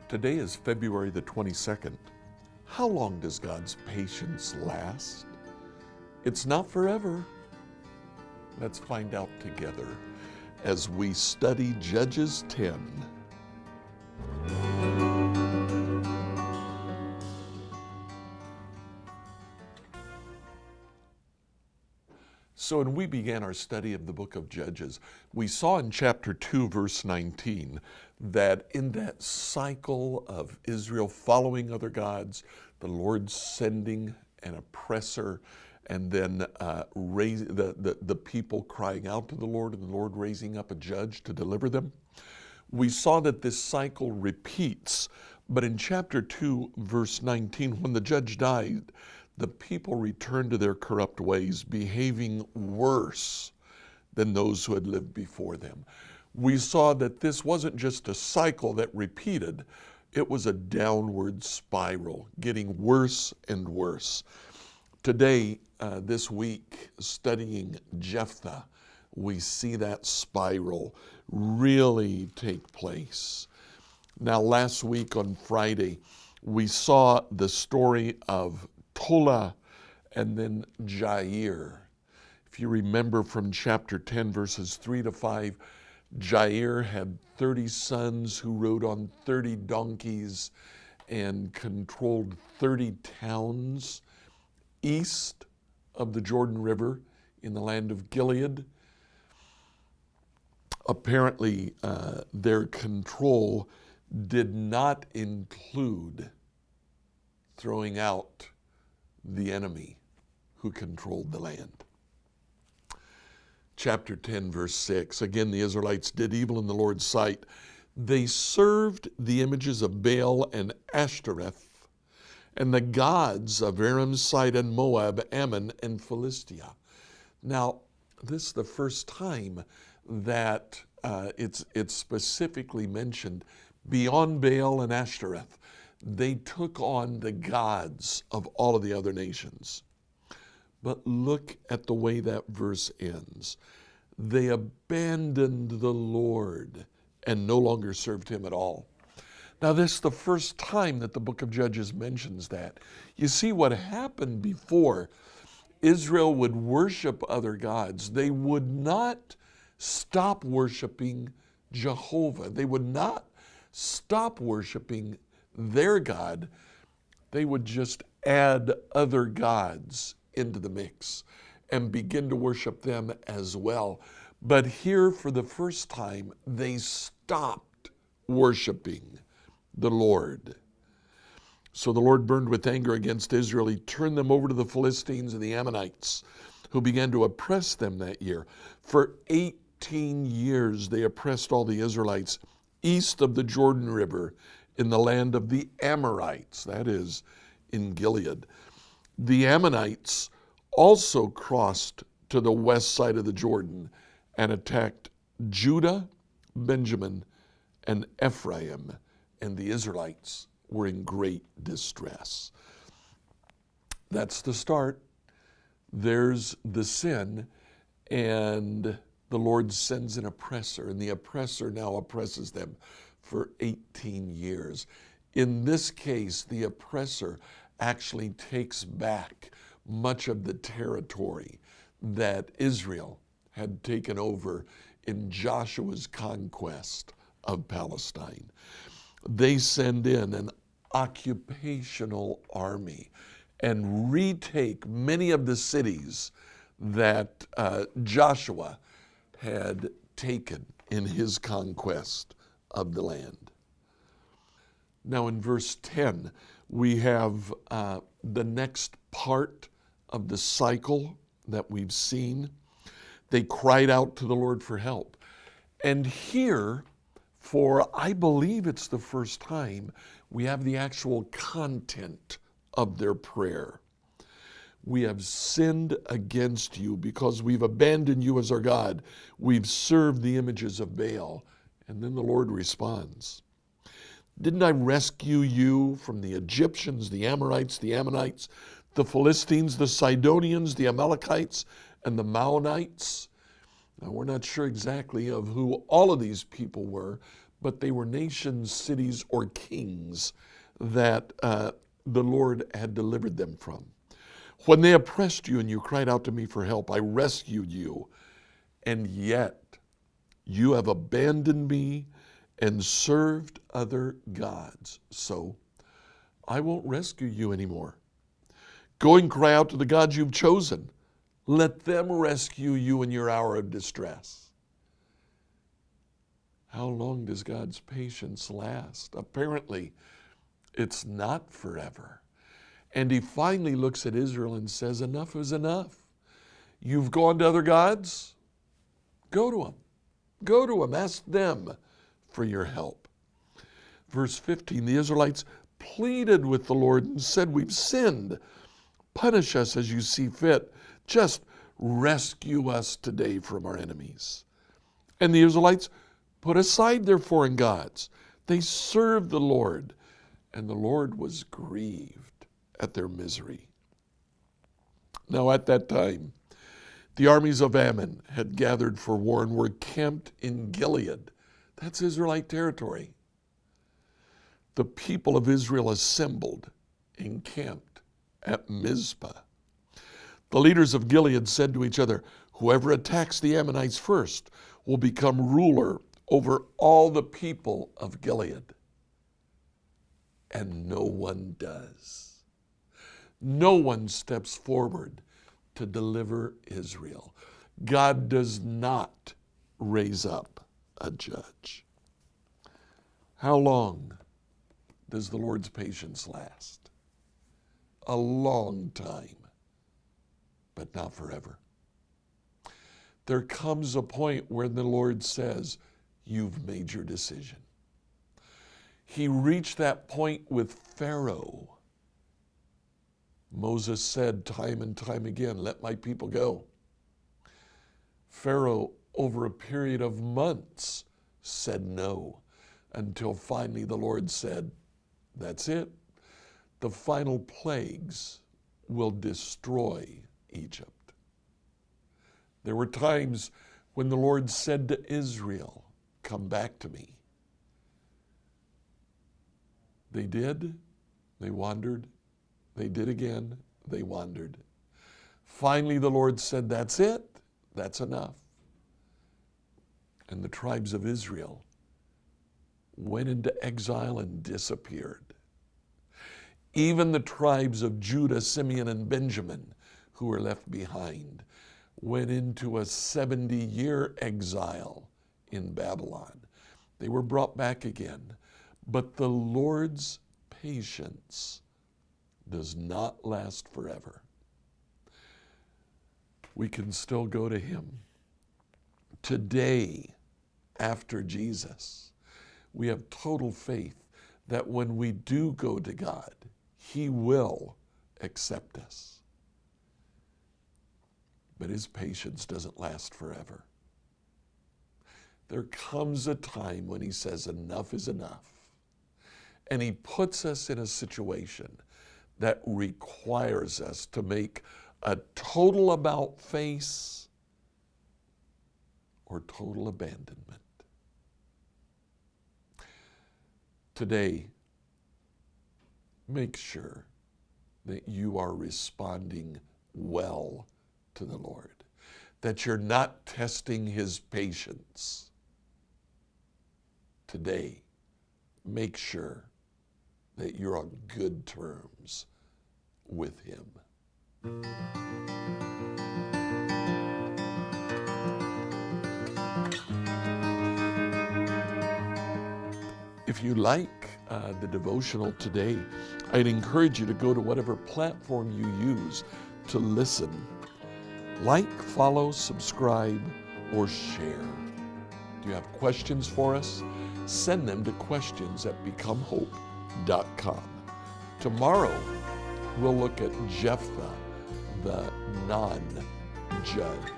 Today is February the 22nd. How long does God's patience last? It's not forever. Let's find out together as we study Judges 10. So when we began our study of the book of Judges, we saw in chapter 2, verse 19, that in that cycle of Israel following other gods, the Lord sending an oppressor, and then the people crying out to the Lord, and the Lord raising up a judge to deliver them. We saw that this cycle repeats, but in chapter 2, verse 19, when the judge died, the people returned to their corrupt ways, behaving worse than those who had lived before them. We saw that this wasn't just a cycle that repeated, it was a downward spiral, getting worse and worse. Today, this week, studying Jephthah, we see that spiral really take place. Now, last week on Friday, we saw the story of Tola and then Jair. If you remember from chapter 10, verses 3 to 5, Jair had 30 sons who rode on 30 donkeys and controlled 30 towns east of the Jordan River in the land of Gilead. Apparently, their control did not include throwing out the enemy who controlled the land. Chapter 10, verse 6, again, the Israelites did evil in the Lord's sight. They served the images of Baal and Ashtoreth and the gods of Aram, Sidon, Moab, Ammon, and Philistia. Now, this is the first time that it's specifically mentioned beyond Baal and Ashtoreth. They took on the gods of all of the other nations. But look at the way that verse ends. They abandoned the Lord and no longer served him at all. Now, this is the first time that the book of Judges mentions that. You see, what happened before, Israel would worship other gods. They would not stop worshiping Jehovah. They would not stop worshiping their God. They would just add other gods into the mix and begin to worship them as well. But here, for the first time, they stopped worshiping the Lord. So the Lord burned with anger against Israel. He turned them over to the Philistines and the Ammonites, who began to oppress them that year. For 18 years, they oppressed all the Israelites east of the Jordan River in the land of the Amorites, that is, in Gilead. The Ammonites also crossed to the west side of the Jordan and attacked Judah, Benjamin, and Ephraim, and the Israelites were in great distress. That's the start. There's the sin, and the Lord sends an oppressor, and the oppressor now oppresses them for 18 years. In this case, the oppressor actually takes back much of the territory that Israel had taken over in Joshua's conquest of Palestine. They send in an occupational army and retake many of the cities that Joshua had taken in his conquest of the land. Now in verse 10, we have the next part of the cycle that we've seen. They cried out to the Lord for help. And here, for I believe it's the first time, we have the actual content of their prayer. We have sinned against you because we've abandoned you as our God. We've served the images of Baal. And then the Lord responds, didn't I rescue you from the Egyptians, the Amorites, the Ammonites, the Philistines, the Sidonians, the Amalekites, and the Maonites. Now, we're not sure exactly of who all of these people were, but they were nations, cities, or kings that the Lord had delivered them from. When they oppressed you and you cried out to me for help, I rescued you, and yet you have abandoned me and served other gods. So I won't rescue you anymore. Go and cry out to the gods you've chosen. Let them rescue you in your hour of distress. How long does God's patience last? Apparently, it's not forever. And he finally looks at Israel and says, enough is enough. You've gone to other gods? Go to them. Go to them. Ask them for your help. Verse 15, the Israelites pleaded with the Lord and said, we've sinned. Punish us as you see fit. Just rescue us today from our enemies. And the Israelites put aside their foreign gods. They served the Lord, and the Lord was grieved at their misery. Now at that time, the armies of Ammon had gathered for war and were camped in Gilead. That's Israelite territory. The people of Israel assembled and camped at Mizpah. The leaders of Gilead said to each other, whoever attacks the Ammonites first will become ruler over all the people of Gilead. And no one does. No one steps forward to deliver Israel. God does not raise up a judge. How long does the Lord's patience last? A long time, but not forever. There comes a point where the Lord says, you've made your decision. He reached that point with Pharaoh. Moses said time and time again, let my people go. Pharaoh, over a period of months, said no, until finally the Lord said, that's it. The final plagues will destroy Egypt. There were times when the Lord said to Israel, come back to me. They did. They wandered. They did again. They wandered. Finally, the Lord said, that's it. That's enough. And the tribes of Israel went into exile and disappeared. Even the tribes of Judah, Simeon, and Benjamin, who were left behind, went into a 70-year exile in Babylon. They were brought back again. But the Lord's patience does not last forever. We can still go to him. Today, after Jesus, we have total faith that when we do go to God, he will accept us. But his patience doesn't last forever. There comes a time when he says enough is enough. And he puts us in a situation that requires us to make a total about-face or total abandonment. Today, make sure that you are responding well to the Lord, that you're not testing his patience. Today, make sure that you're on good terms with him. If you like the devotional today, I'd encourage you to go to whatever platform you use to listen. Like, follow, subscribe, or share. Do you have questions for us? Send them to questions@becomehope.com. Tomorrow, we'll look at Jephthah, the non-judge.